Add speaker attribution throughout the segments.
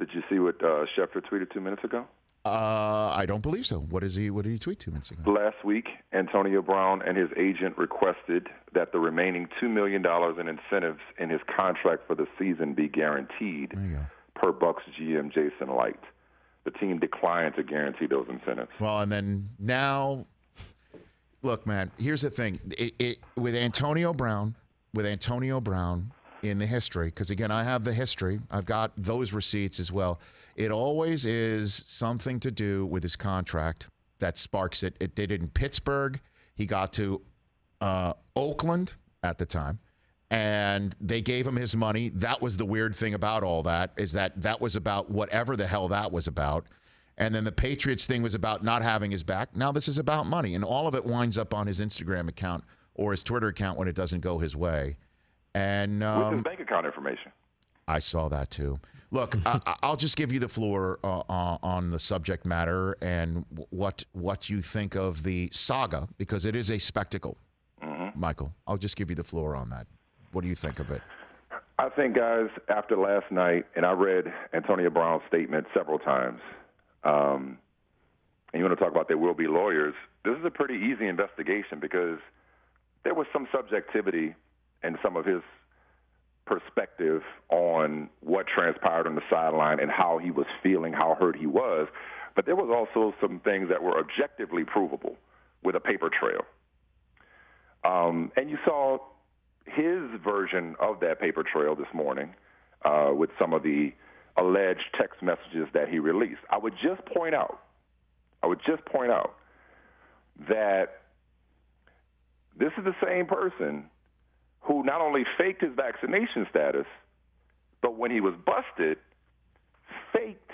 Speaker 1: Did you see what Schefter tweeted 2 minutes ago?
Speaker 2: I don't believe so. What did he tweet 2 minutes ago?
Speaker 1: Last week, Antonio Brown and his agent requested that the remaining $2 million in incentives in his contract for the season be guaranteed per Bucs GM Jason Light. The team declined to guarantee those incentives.
Speaker 2: Well, and then now, look, man, here's the thing. With Antonio Brown in the history, because, again, I have the history. I've got those receipts as well. It always is something to do with his contract that sparks it. It did in Pittsburgh. He got to Oakland at the time, and they gave him his money. That was the weird thing about all that, is that was about whatever the hell that was about. And then the Patriots thing was about not having his back. Now this is about money, and all of it winds up on his Instagram account or his Twitter account when it doesn't go his way. And
Speaker 1: with his bank account information.
Speaker 2: I saw that too. Look, I'll just give you the floor on the subject matter and what you think of the saga, because it is a spectacle. Mm-hmm. Michael, I'll just give you the floor on that. What do you think of it?
Speaker 1: I think, guys, after last night, and I read Antonio Brown's statement several times, and you want to talk about there will be lawyers, this is a pretty easy investigation because there was some subjectivity in some of his perspective on what transpired on the sideline and how he was feeling, how hurt he was. But there was also some things that were objectively provable with a paper trail. And you saw his version of that paper trail this morning with some of the alleged text messages that he released. I would just point out that this is the same person who not only faked his vaccination status, but when he was busted, faked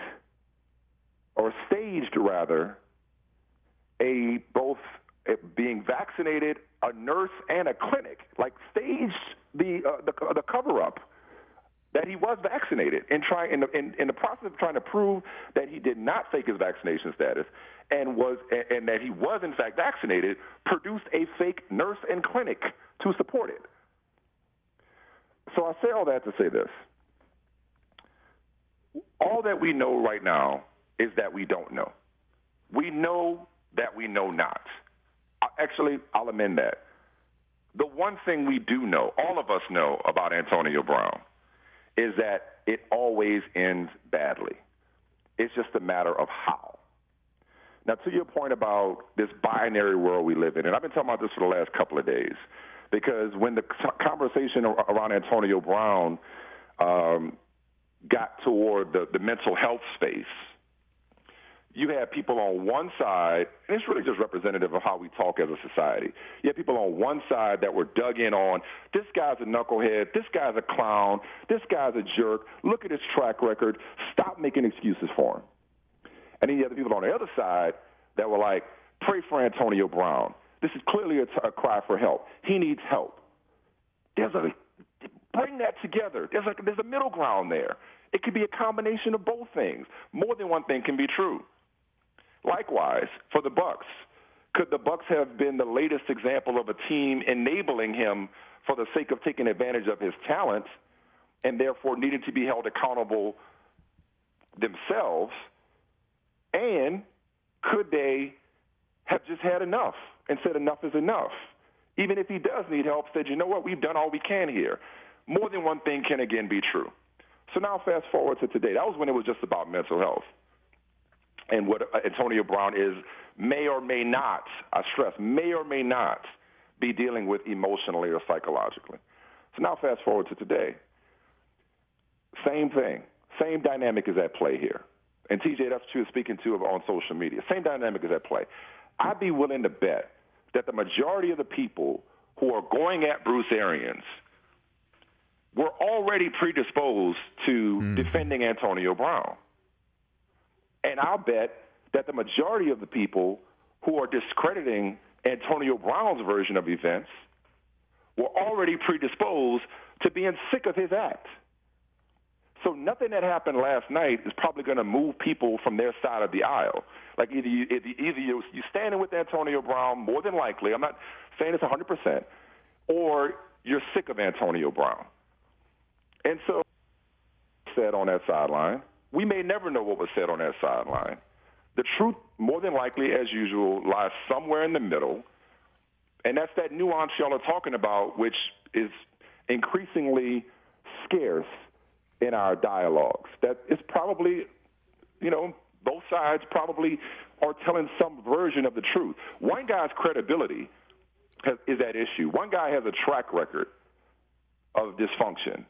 Speaker 1: or staged, rather, both being vaccinated, a nurse, and a clinic, like staged the cover-up that he was vaccinated and in the process of trying to prove that he did not fake his vaccination status and that he was in fact vaccinated, produced a fake nurse and clinic to support it. So I say all that to say this. All that we know right now is that we don't know. We know that we know not. Actually, I'll amend that. The one thing we do know, all of us know about Antonio Brown, is that it always ends badly. It's just a matter of how. Now, to your point about this binary world we live in, and I've been talking about this for the last couple of days, because when the conversation around Antonio Brown got toward the mental health space, you had people on one side, and it's really just representative of how we talk as a society. You had people on one side that were dug in on, this guy's a knucklehead, this guy's a clown, this guy's a jerk, look at his track record, stop making excuses for him. And then you had the people on the other side that were like, pray for Antonio Brown. This is clearly a cry for help. He needs help. Bring that together. There's a middle ground there. It could be a combination of both things. More than one thing can be true. Likewise, for the Bucs, could the Bucs have been the latest example of a team enabling him for the sake of taking advantage of his talent and therefore needed to be held accountable themselves? And could they have just had enough and said enough is enough? Even if he does need help, said, you know what, we've done all we can here. More than one thing can again be true. So now fast forward to today. That was when it was just about mental health. And what Antonio Brown may or may not, I stress, may or may not be dealing with emotionally or psychologically. So now fast forward to today. Same thing. Same dynamic is at play here. And TJ, that's what you were speaking to on social media. Same dynamic is at play. I'd be willing to bet that the majority of the people who are going at Bruce Arians were already predisposed to defending Antonio Brown. And I'll bet that the majority of the people who are discrediting Antonio Brown's version of events were already predisposed to being sick of his act. So nothing that happened last night is probably going to move people from their side of the aisle. Like either you're standing with Antonio Brown, more than likely, I'm not saying it's 100%, or you're sick of Antonio Brown. And so said on that sideline, we may never know what was said on that sideline. The truth, more than likely, as usual, lies somewhere in the middle, and that's that nuance y'all are talking about, which is increasingly scarce in our dialogues. That it's probably, both sides probably are telling some version of the truth. One guy's credibility is at issue. One guy has a track record of dysfunction,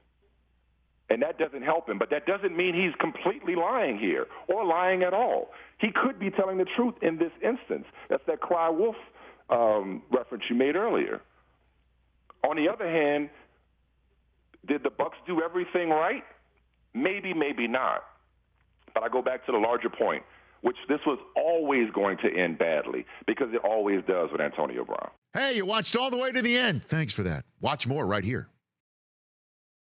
Speaker 1: and that doesn't help him. But that doesn't mean he's completely lying here or lying at all. He could be telling the truth in this instance. That's that cry wolf reference you made earlier. On the other hand, did the Bucs do everything right? Maybe, maybe not. But I go back to the larger point, which this was always going to end badly, because it always does with Antonio Brown.
Speaker 2: Hey, you watched all the way to the end. Thanks for that. Watch more right here.